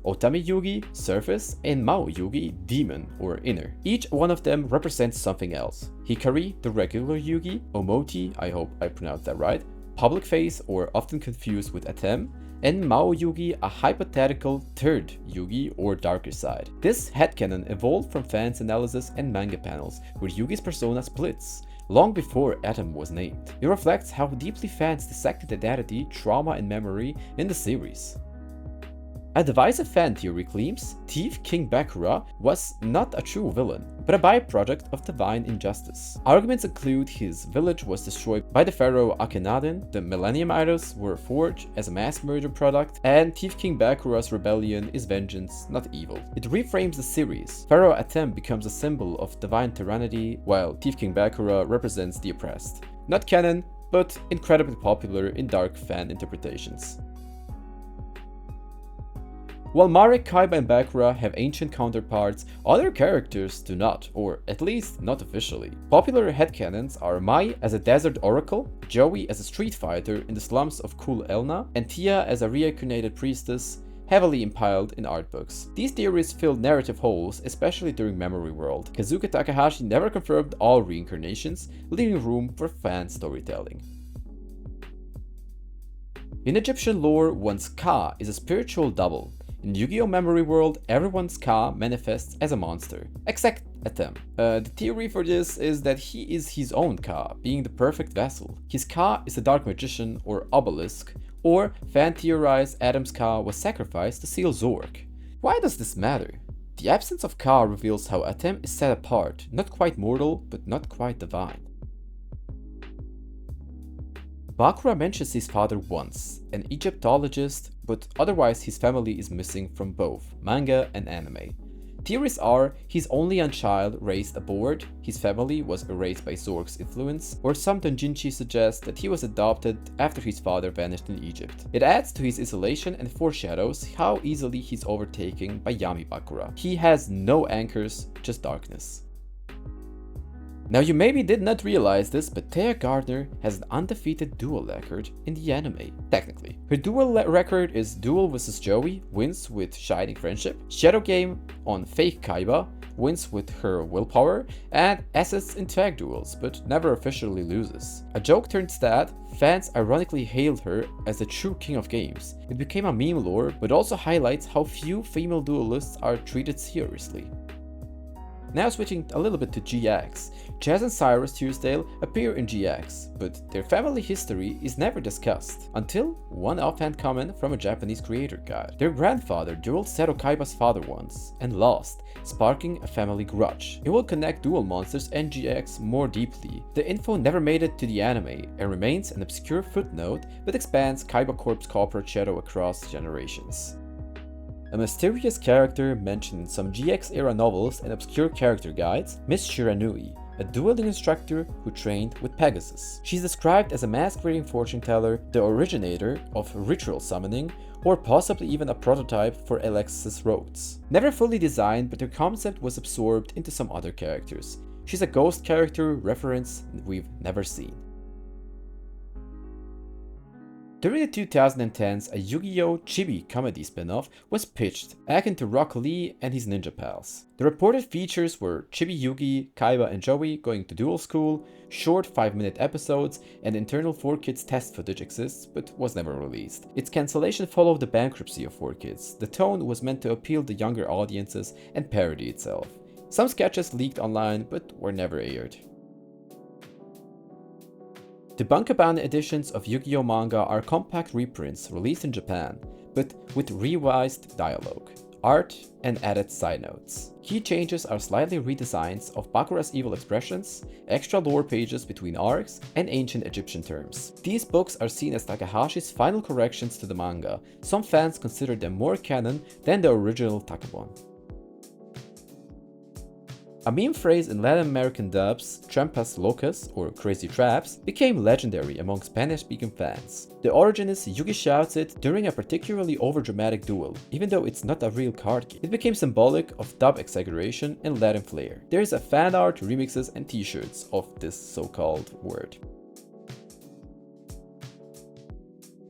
Otami Yugi, surface; and Mao Yugi, demon or inner. Each one of them represents something else. Hikari, the regular Yugi; Omoti, I hope I pronounced that right, public face or often confused with Atem; and Mao Yugi, a hypothetical third Yugi or darker side. This headcanon evolved from fans' analysis and manga panels where Yugi's persona splits, long before Atom was named. It reflects how deeply fans dissected identity, trauma, and memory in the series. A divisive fan theory claims Thief King Bakura was not a true villain, but a byproduct of divine injustice. Arguments include his village was destroyed by the pharaoh Akhenaten, the Millennium Idols were forged as a mass murder product, and Thief King Bakura's rebellion is vengeance, not evil. It reframes the series. Pharaoh Atem becomes a symbol of divine tyranny, while Thief King Bakura represents the oppressed. Not canon, but incredibly popular in dark fan interpretations. While Marek, Kaiba, and Bakura have ancient counterparts, other characters do not, or at least not officially. Popular headcanons are Mai as a desert oracle, Joey as a street fighter in the slums of Kul Elna, and Tia as a reincarnated priestess, heavily impiled in art books. These theories fill narrative holes, especially during Memory World. Kazuki Takahashi never confirmed all reincarnations, leaving room for fan storytelling. In Egyptian lore, one's Ka is a spiritual double. In Yu-Gi-Oh! Memory World, everyone's Ka manifests as a monster, except Atem. The theory for this is that he is his own Ka, being the perfect vessel. His Ka is a dark magician or obelisk, or fan theorize Adam's Ka was sacrificed to seal Zork. Why does this matter? The absence of Ka reveals how Atem is set apart, not quite mortal, but not quite divine. Bakura mentions his father once, an Egyptologist, but otherwise his family is missing from both manga and anime. Theories are he's only a child raised aboard, his family was erased by Zork's influence, or some doujinshi suggest that he was adopted after his father vanished in Egypt. It adds to his isolation and foreshadows how easily he's overtaken by Yami Bakura. He has no anchors, just darkness. Now you maybe did not realize this, but Thea Gardner has an undefeated duel record in the anime, technically. Her duel record is Duel vs Joey, wins with Shining Friendship, Shadow Game on Fake Kaiba, wins with her willpower, and assets in tag duels, but never officially loses. A joke turned stat, fans ironically hailed her as the true king of games. It became a meme lore, but also highlights how few female duelists are treated seriously. Now switching a little bit to GX. Jazz and Cyrus Tuesdale appear in GX, but their family history is never discussed, until one offhand comment from a Japanese creator guide. Their grandfather dueled Seto Kaiba's father once, and lost, sparking a family grudge. It will connect duel monsters and GX more deeply. The info never made it to the anime, and remains an obscure footnote that expands Kaiba Corp's corporate shadow across generations. A mysterious character mentioned in some GX-era novels and obscure character guides, Miss Shiranui, a dueling instructor who trained with Pegasus. She's described as a masquerading fortune teller, the originator of ritual summoning, or possibly even a prototype for Alexis Rhodes. Never fully designed, but her concept was absorbed into some other characters. She's a ghost character reference we've never seen. During the 2010s, a YuGiOh chibi comedy spin-off was pitched, akin to Rock Lee and his ninja pals. The reported features were Chibi Yugi, Kaiba and Joey going to duel school, short 5-minute episodes, and internal 4Kids test footage exists but was never released. Its cancellation followed the bankruptcy of 4Kids. The tone was meant to appeal to younger audiences and parody itself. Some sketches leaked online but were never aired. The Bunkaban editions of Yu-Gi-Oh! Manga are compact reprints released in Japan, but with revised dialogue. art, and added side notes. Key changes are slightly redesigns of Bakura's evil expressions, extra lore pages between arcs, and ancient Egyptian terms. These books are seen as Takahashi's final corrections to the manga. Some fans consider them more canon than the original Takabon. A meme phrase in Latin American dubs, trampas locas or crazy traps, became legendary among Spanish-speaking fans. The origin is Yugi shouts it during a particularly overdramatic duel. Even though it's not a real card game, it became symbolic of dub exaggeration and Latin flair. There is a fan art, remixes, and t-shirts of this so-called word.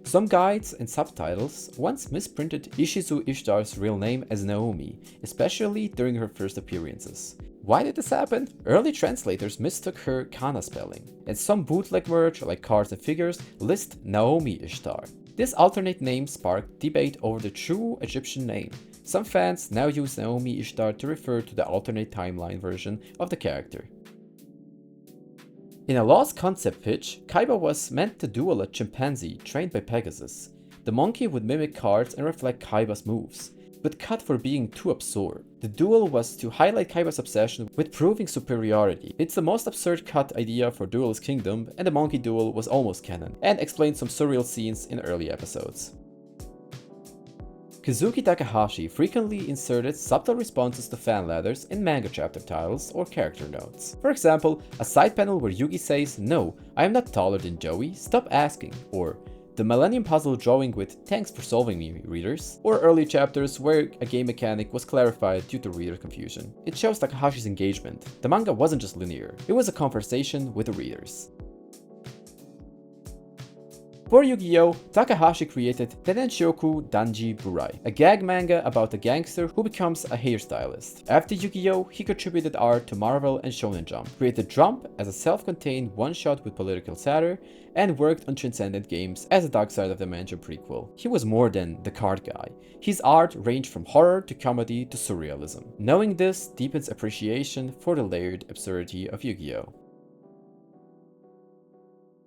Some guides and subtitles once misprinted Ishizu Ishtar's real name as Naomi, especially during her first appearances. Why did this happen? Early translators mistook her kana spelling, and some bootleg merch like cards and figures list Naomi Ishtar. This alternate name sparked debate over the true Egyptian name. Some fans now use Naomi Ishtar to refer to the alternate timeline version of the character. In a lost concept pitch, Kaiba was meant to duel a chimpanzee trained by Pegasus. The monkey would mimic cards and reflect Kaiba's moves, but cut for being too absurd. The duel was to highlight Kaiba's obsession with proving superiority. It's the most absurd cut idea for Duelist Kingdom, and the monkey duel was almost canon, and explained some surreal scenes in early episodes. Kazuki Takahashi frequently inserted subtle responses to fan letters in manga chapter titles or character notes. For example, a side panel where Yugi says, "No, I am not taller than Joey, stop asking," or "The Millennium Puzzle drawing with thanks for solving me, readers," or early chapters where a game mechanic was clarified due to reader confusion. It shows Takahashi's engagement. The manga wasn't just linear, it was a conversation with the readers. For Yu-Gi-Oh!, Takahashi created Tennenshoku Danji Burai, a gag manga about a gangster who becomes a hairstylist. After Yu-Gi-Oh!, he contributed art to Marvel and Shonen Jump, created Jump as a self-contained one-shot with political satire, and worked on Transcendent Games as a Dark Side of the Dimension prequel. He was more than the card guy. His art ranged from horror to comedy to surrealism. Knowing this deepens appreciation for the layered absurdity of Yu-Gi-Oh!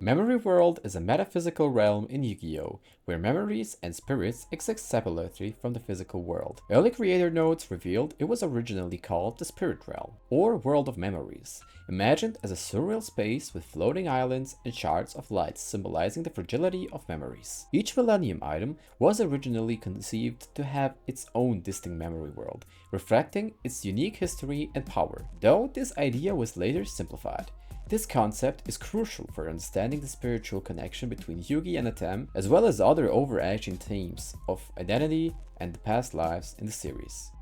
Memory World is a metaphysical realm in Yu-Gi-Oh! Where memories and spirits exist separately from the physical world. Early creator notes revealed it was originally called the Spirit Realm, or World of Memories, imagined as a surreal space with floating islands and shards of light symbolizing the fragility of memories. Each Millennium item was originally conceived to have its own distinct memory world, reflecting its unique history and power, though this idea was later simplified. This concept is crucial for understanding the spiritual connection between Yugi and Atem, as well as other overarching themes of identity and the past lives in the series.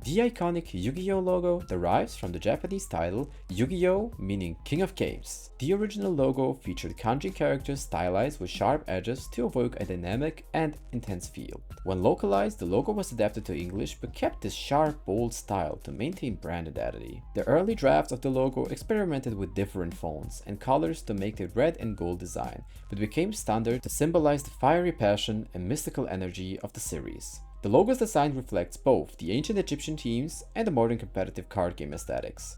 The iconic Yu-Gi-Oh! Logo derives from the Japanese title YuGiOh, meaning King of Games. The original logo featured kanji characters stylized with sharp edges to evoke a dynamic and intense feel. When localized, the logo was adapted to English but kept this sharp, bold style to maintain brand identity. The early drafts of the logo experimented with different fonts and colors to make the red and gold design, but became standard to symbolize the fiery passion and mystical energy of the series. The logo's design reflects both the ancient Egyptian themes and the modern competitive card game aesthetics.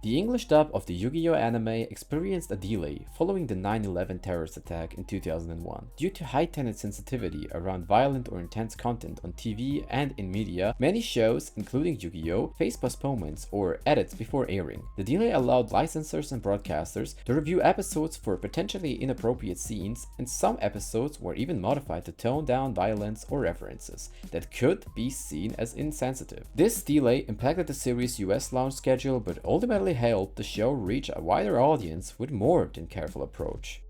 The English dub of the Yu-Gi-Oh! Anime experienced a delay following the 9/11 terrorist attack in 2001. Due to heightened sensitivity around violent or intense content on TV and in media, many shows, including Yu-Gi-Oh!, faced postponements or edits before airing. The delay allowed licensors and broadcasters to review episodes for potentially inappropriate scenes, and some episodes were even modified to tone down violence or references that could be seen as insensitive. This delay impacted the series' US launch schedule, but ultimately helped the show reach a wider audience with more than careful approach.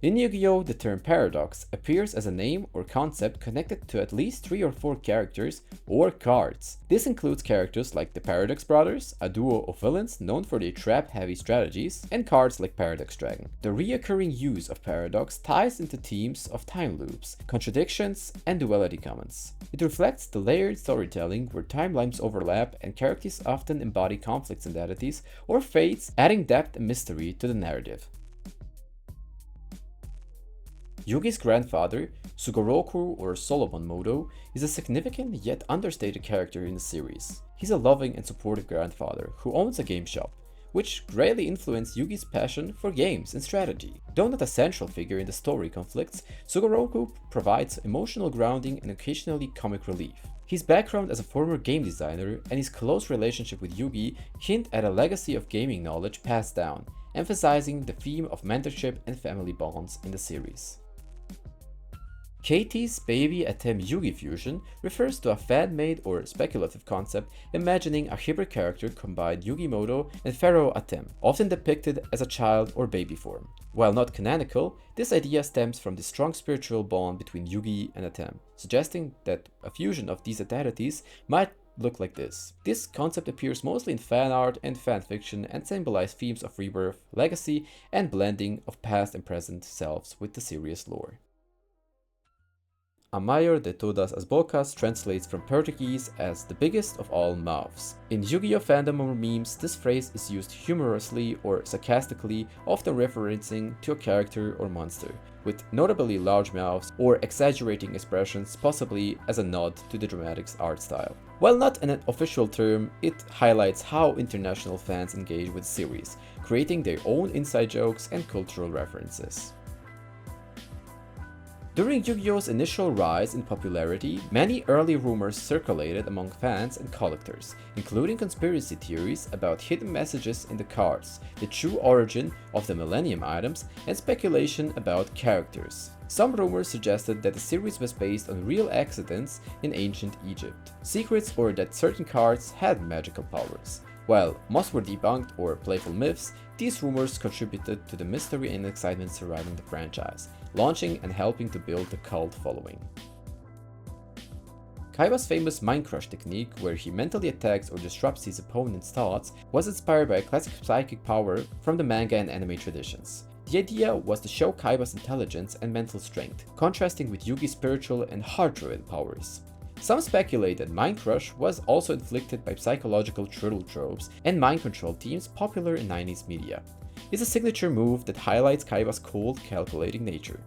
In Yu-Gi-Oh!, the term paradox appears as a name or concept connected to at least 3 or 4 characters or cards. This includes characters like the Paradox Brothers, a duo of villains known for their trap-heavy strategies, and cards like Paradox Dragon. The reoccurring use of paradox ties into themes of time loops, contradictions, and duality comments. It reflects the layered storytelling where timelines overlap and characters often embody conflicts and entities or fates, adding depth and mystery to the narrative. Yugi's grandfather, Sugoroku or Solomon Modo, is a significant yet understated character in the series. He's a loving and supportive grandfather who owns a game shop. which greatly influenced Yugi's passion for games and strategy. Though not a central figure in the story conflicts, Sugoroku provides emotional grounding and occasionally comic relief. His background as a former game designer and his close relationship with Yugi hint at a legacy of gaming knowledge passed down, emphasizing the theme of mentorship and family bonds in the series. Katie's Baby Atem Yugi fusion refers to a fan-made or speculative concept imagining a hybrid character combined Yugimoto and Pharaoh Atem, often depicted as a child or baby form. While not canonical, this idea stems from the strong spiritual bond between Yugi and Atem, suggesting that a fusion of these entities might look like this. This concept appears mostly in fan art and fanfiction and symbolizes themes of rebirth, legacy, and blending of past and present selves with the series lore. A maior de todas as bocas translates from Portuguese as the biggest of all mouths. In YuGiOh fandom or memes, this phrase is used humorously or sarcastically, often referencing to a character or monster, with notably large mouths or exaggerating expressions, possibly as a nod to the dramatic art style. While not an official term, it highlights how international fans engage with the series, creating their own inside jokes and cultural references. During YuGiOh's initial rise in popularity, many early rumors circulated among fans and collectors, including conspiracy theories about hidden messages in the cards, the true origin of the Millennium items, and speculation about characters. Some rumors suggested that the series was based on real accidents in ancient Egypt, secrets, or that certain cards had magical powers. While most were debunked or playful myths, these rumors contributed to the mystery and excitement surrounding the franchise, launching and helping to build a cult following. Kaiba's famous mind crush technique, where he mentally attacks or disrupts his opponent's thoughts, was inspired by a classic psychic power from the manga and anime traditions. The idea was to show Kaiba's intelligence and mental strength, contrasting with Yugi's spiritual and heart-driven powers. Some speculate that Mind Crush was also inflicted by psychological turtle tropes and mind control themes popular in 90s media. It's a signature move that highlights Kaiba's cold, calculating nature.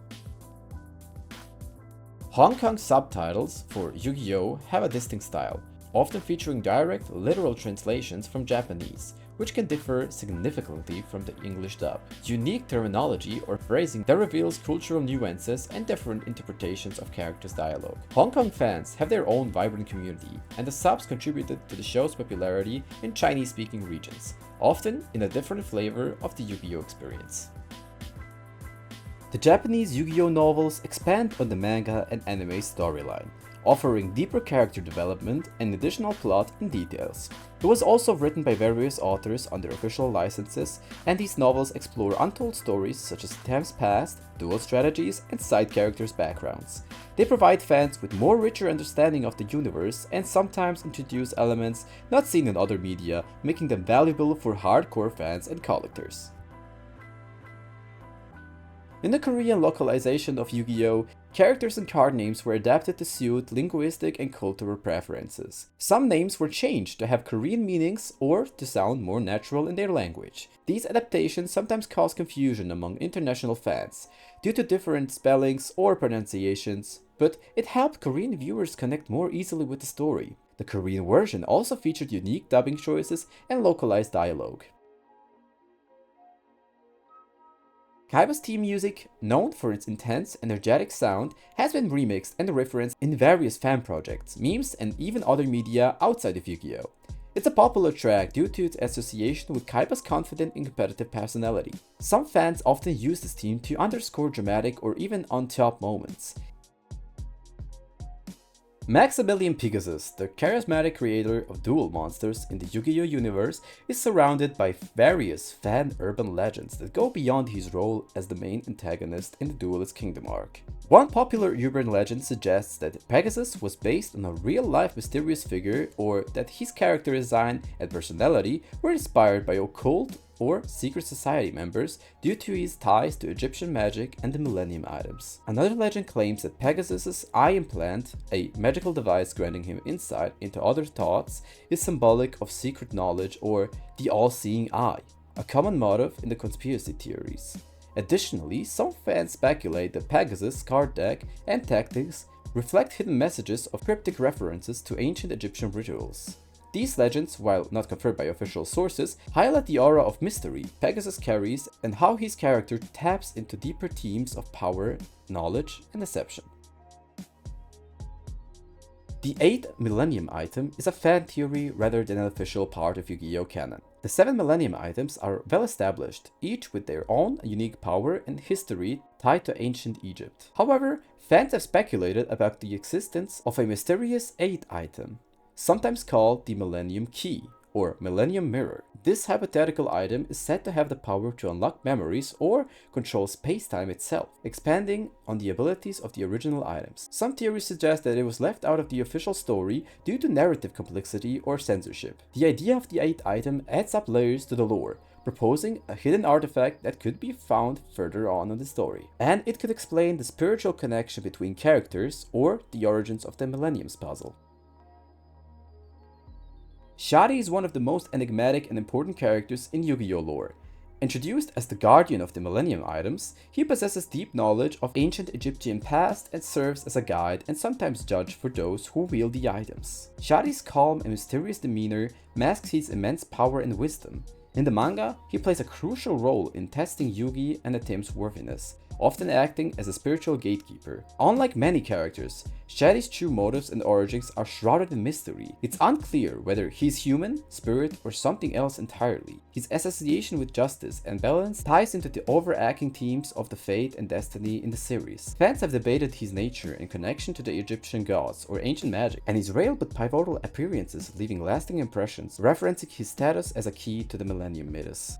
Hong Kong subtitles for YuGiOh have a distinct style, often featuring direct, literal translations from Japanese, which can differ significantly from the English dub. Unique terminology or phrasing that reveals cultural nuances and different interpretations of characters' dialogue. Hong Kong fans have their own vibrant community, and the subs contributed to the show's popularity in Chinese-speaking regions, often in a different flavor of the YuGiOh experience. The Japanese YuGiOh novels expand on the manga and anime storyline, offering deeper character development and additional plot and details. It was also written by various authors under official licenses, and these novels explore untold stories such as Atem's past, dual strategies, and side characters' backgrounds. They provide fans with more richer understanding of the universe and sometimes introduce elements not seen in other media, making them valuable for hardcore fans and collectors. In the Korean localization of YuGiOh, characters and card names were adapted to suit linguistic and cultural preferences. Some names were changed to have Korean meanings or to sound more natural in their language. These adaptations sometimes cause confusion among international fans due to different spellings or pronunciations, but it helped Korean viewers connect more easily with the story. The Korean version also featured unique dubbing choices and localized dialogue. Kaiba's theme music, known for its intense, energetic sound, has been remixed and referenced in various fan projects, memes, and even other media outside of YuGiOh. It's a popular track due to its association with Kaiba's confident and competitive personality. Some fans often use this theme to underscore dramatic or even on-top moments. Maximilian Pegasus, the charismatic creator of duel monsters in the YuGiOh universe, is surrounded by various fan urban legends that go beyond his role as the main antagonist in the Duelist Kingdom arc. One popular urban legend suggests that Pegasus was based on a real-life mysterious figure, or that his character design and personality were inspired by occult or secret society members due to his ties to Egyptian magic and the Millennium items. Another legend claims that Pegasus's eye implant, a magical device granting him insight into other thoughts, is symbolic of secret knowledge or the all-seeing eye, a common motive in the conspiracy theories. Additionally, some fans speculate that Pegasus' card deck and tactics reflect hidden messages of cryptic references to ancient Egyptian rituals. These legends, while not confirmed by official sources, highlight the aura of mystery Pegasus carries and how his character taps into deeper themes of power, knowledge, and deception. The 8th Millennium item is a fan theory rather than an official part of YuGiOh canon. The 7 Millennium items are well established, each with their own unique power and history tied to ancient Egypt. However, fans have speculated about the existence of a mysterious 8th item, sometimes called the Millennium Key or Millennium Mirror. This hypothetical item is said to have the power to unlock memories or control space-time itself, expanding on the abilities of the original items. Some theories suggest that it was left out of the official story due to narrative complexity or censorship. The idea of the 8th item adds up layers to the lore, proposing a hidden artifact that could be found further on in the story. And it could explain the spiritual connection between characters or the origins of the Millennium's puzzle. Shadi is one of the most enigmatic and important characters in YuGiOh lore. Introduced as the guardian of the Millennium items, he possesses deep knowledge of ancient Egyptian past and serves as a guide and sometimes judge for those who wield the items. Shadi's calm and mysterious demeanor masks his immense power and wisdom. In the manga, he plays a crucial role in testing Yugi and the team's worthiness, often acting as a spiritual gatekeeper. Unlike many characters, Shadi's true motives and origins are shrouded in mystery. It's unclear whether he's human, spirit, or something else entirely. His association with justice and balance ties into the overarching themes of the fate and destiny in the series. Fans have debated his nature in connection to the Egyptian gods or ancient magic, and his rare but pivotal appearances leaving lasting impressions, referencing his status as a key to the Millennium mythos.